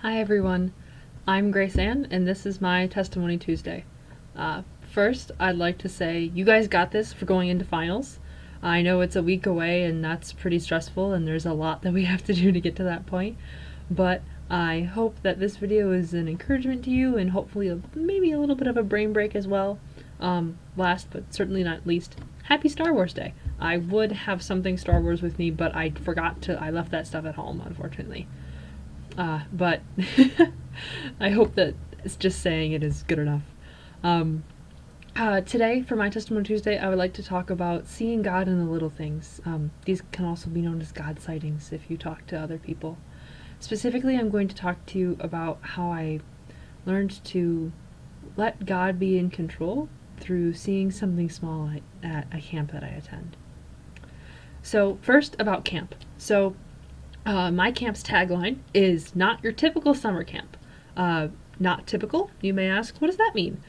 Hi everyone, I'm Grace Ann, and this is my Testimony Tuesday. First, I'd like to say you guys got this for going into finals. I know it's a week away and that's pretty stressful and there's a lot that we have to do to get to that point, but I hope that this video is an encouragement to you and hopefully maybe a little bit of a brain break as well. Last but certainly not least, happy Star Wars Day. I would have something Star Wars with me, but I left that stuff at home, unfortunately. But I hope that it's just saying it is good enough. Today, for my Testimony Tuesday, I would like to talk about seeing God in the little things. These can also be known as God sightings if you talk to other people. Specifically, I'm going to talk to you about how I learned to let God be in control through seeing something small at a camp that I attend. So first, about camp. My camp's tagline is not your typical summer camp. Not typical, you may ask, what does that mean?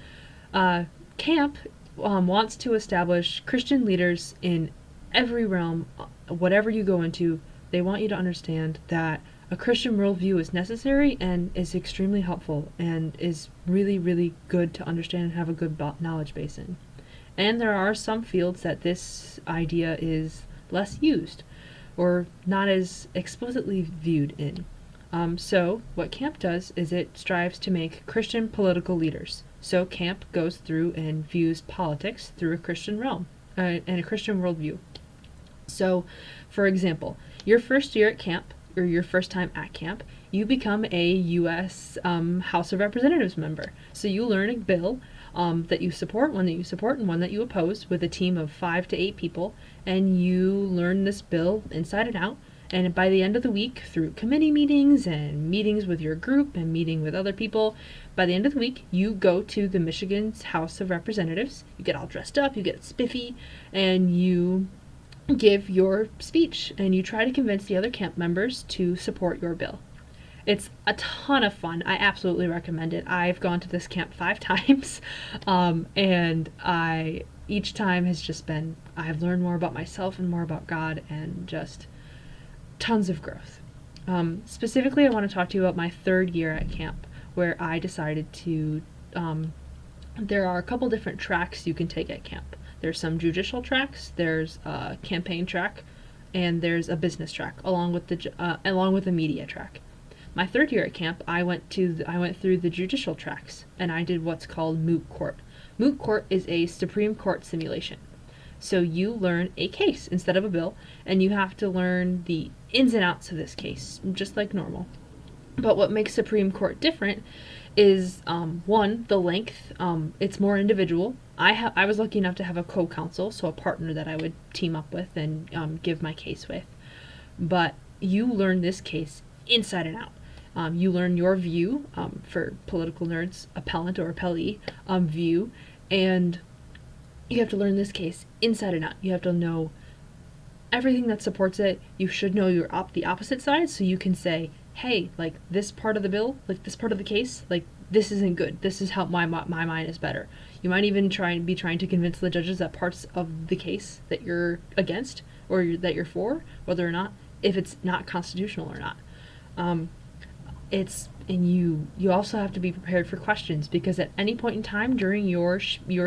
Camp wants to establish Christian leaders in every realm, whatever you go into. They want you to understand that a Christian worldview is necessary and is extremely helpful and is really, really good to understand and have a good knowledge base in. And there are some fields that this idea is less used or not as explicitly viewed in. So what camp does is it strives to make Christian political leaders. So camp goes through and views politics through a Christian realm and a Christian worldview. So, for example, your first year at camp, or your first time at camp, you become a U.S. House of Representatives member. So you learn a bill that you support, one that you support, and one that you oppose with a team of 5 to 8 people, and you learn this bill inside and out. And by the end of the week, through committee meetings and meetings with your group and meeting with other people, by the end of the week, you go to the Michigan's House of Representatives. You get all dressed up, you get spiffy, and you give your speech, and you try to convince the other camp members to support your bill. It's a ton of fun. I absolutely recommend it. I've gone to this camp 5 times, and each time has just been, I've learned more about myself and more about God, and just tons of growth. Specifically, I want to talk to you about my 3rd year at camp, where I decided to, there are a couple different tracks you can take at camp. There's some judicial tracks, there's a campaign track, and there's a business track, along with the media track. My 3rd year at camp, I went through the judicial tracks, and I did what's called moot court. Moot court is a Supreme Court simulation. So you learn a case instead of a bill, and you have to learn the ins and outs of this case, just like normal. But what makes Supreme Court different is, one, the length. It's more individual. I was lucky enough to have a co-counsel, so a partner that I would team up with and give my case with. But you learn this case inside and out. You learn your view, for political nerds, appellant or appellee view, and you have to learn this case inside and out. You have to know everything that supports it. You should know the opposite side, so you can say, hey, like this part of the bill, like this part of the case, like this isn't good. This is how my mind is better. You might even trying to convince the judges that parts of the case that you're against or that you're for, whether or not, if it's not constitutional or not. You also have to be prepared for questions, because at any point in time during your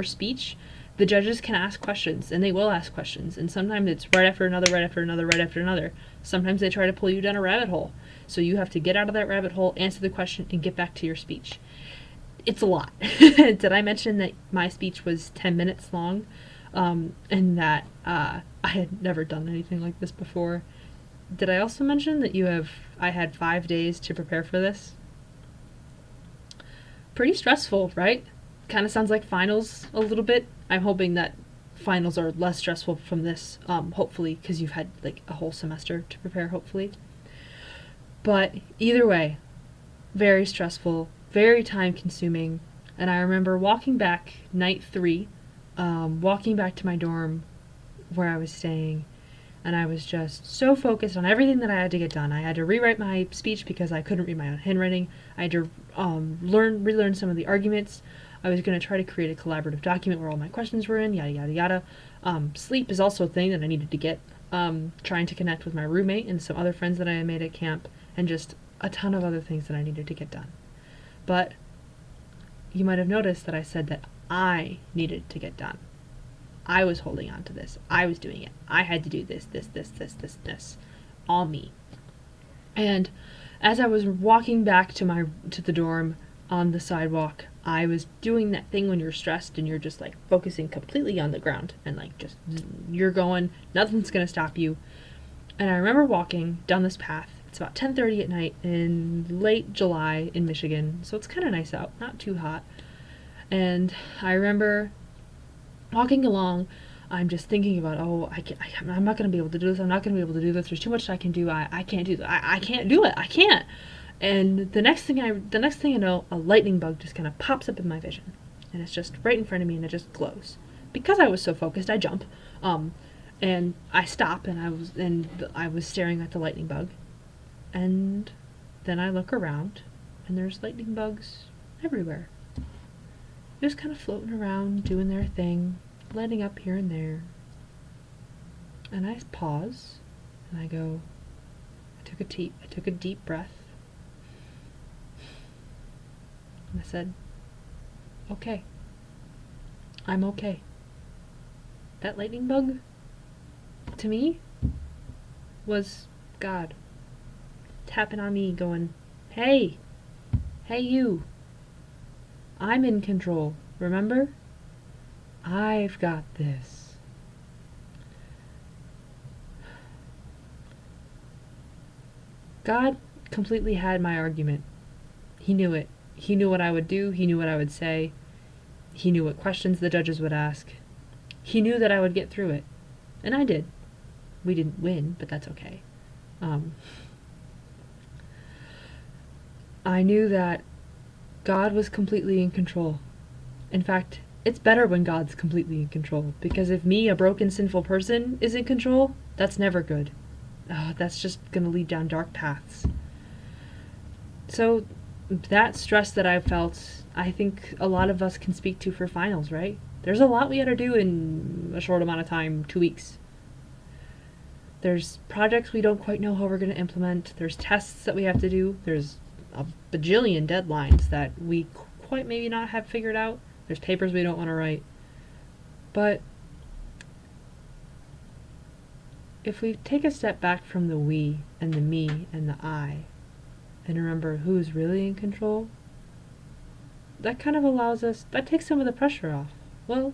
speech, the judges can ask questions, and they will ask questions, and sometimes it's right after another, right after another, right after another. Sometimes they try to pull you down a rabbit hole, so you have to get out of that rabbit hole, answer the question, and get back to your speech. It's a lot. Did I mention that my speech was 10 minutes long, and that I had never done anything like this before? Did I also mention that I had 5 days to prepare for this? Pretty stressful, right? Kind of sounds like finals a little bit. I'm hoping that finals are less stressful from this, hopefully, because you've had like a whole semester to prepare, hopefully. But either way, very stressful, very time consuming, and I remember walking back night 3, walking back to my dorm where I was staying, and I was just so focused on everything that I had to get done. I had to rewrite my speech because I couldn't read my own handwriting. I had to relearn some of the arguments. I was going to try to create a collaborative document where all my questions were in, yada yada yada. Sleep is also a thing that I needed to get. Trying to connect with my roommate and some other friends that I had made at camp, and just a ton of other things that I needed to get done. But you might have noticed that I said that I needed to get done. I was holding on to this. I was doing it. I had to do this. All me. And as I was walking back to the dorm on the sidewalk, I was doing that thing when you're stressed and you're just like focusing completely on the ground and like just you're going, nothing's gonna stop you. And I remember walking down this path. It's about 10:30 at night in late July in Michigan, so it's kind of nice out, not too hot. And I remember walking along. I'm just thinking about, I'm not going to be able to do this. I'm not going to be able to do this. There's too much I can do. I can't do that. I can't do it. I can't. And the next thing I know, a lightning bug just kind of pops up in my vision, and it's just right in front of me, and it just glows. Because I was so focused, I jump, and I stop, and I was staring at the lightning bug, and then I look around, and there's lightning bugs everywhere, just kind of floating around, doing their thing, lighting up here and there. And I pause, and I go, I took a deep breath, and I said, okay, I'm okay. That lightning bug, to me, was God tapping on me going, hey you, I'm in control, remember? I've got this. God completely had my argument. He knew it. He knew what I would do. He knew what I would say. He knew what questions the judges would ask. He knew that I would get through it. And I did. We didn't win, but that's okay. I knew that God was completely in control. In fact, it's better when God's completely in control, because if me, a broken, sinful person, is in control, that's never good. That's just going to lead down dark paths. So that stress that I felt, I think a lot of us can speak to for finals, right? There's a lot we had to do in a short amount of time, 2 weeks. There's projects we don't quite know how we're going to implement. There's tests that we have to do. There's a bajillion deadlines that we quite maybe not have figured out. There's papers we don't want to write. But if we take a step back from the we and the me and the I and remember who's really in control, that kind of allows us, that takes some of the pressure off. Well,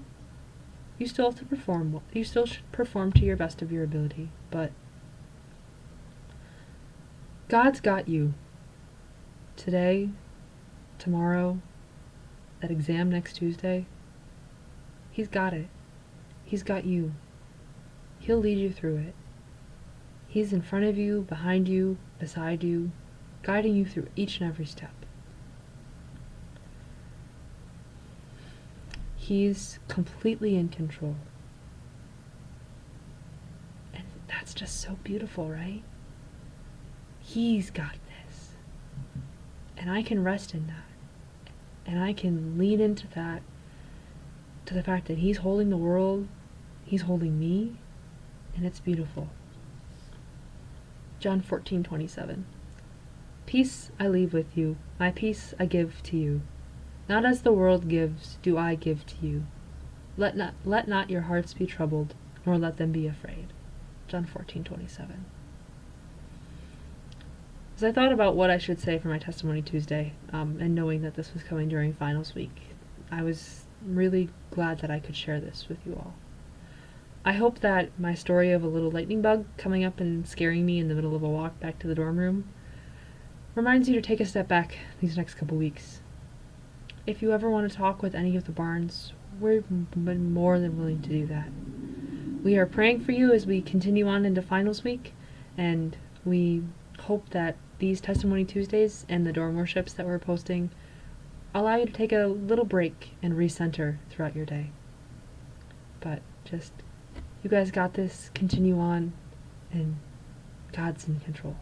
you still have to perform. You still should perform to your best of your ability, but God's got you. Today, tomorrow, that exam next Tuesday, He's got it. He's got you. He'll lead you through it. He's in front of you, behind you, beside you, guiding you through each and every step. He's completely in control. And that's just so beautiful, right? He's got this. And I can rest in that. And I can lean into that, to the fact that He's holding the world, He's holding me, and it's beautiful. John 14:27. Peace I leave with you, my peace I give to you. Not as the world gives, do I give to you. Let not your hearts be troubled, nor let them be afraid. John 14:27. As I thought about what I should say for my Testimony Tuesday, and knowing that this was coming during finals week, I was really glad that I could share this with you all. I hope that my story of a little lightning bug coming up and scaring me in the middle of a walk back to the dorm room reminds you to take a step back these next couple weeks. If you ever want to talk with any of the Barnes, we're more than willing to do that. We are praying for you as we continue on into finals week, and we hope that these Testimony Tuesdays and the dorm worships that we're posting allow you to take a little break and recenter throughout your day. But just, you guys got this, continue on, and God's in control.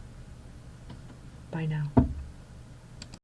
Bye now.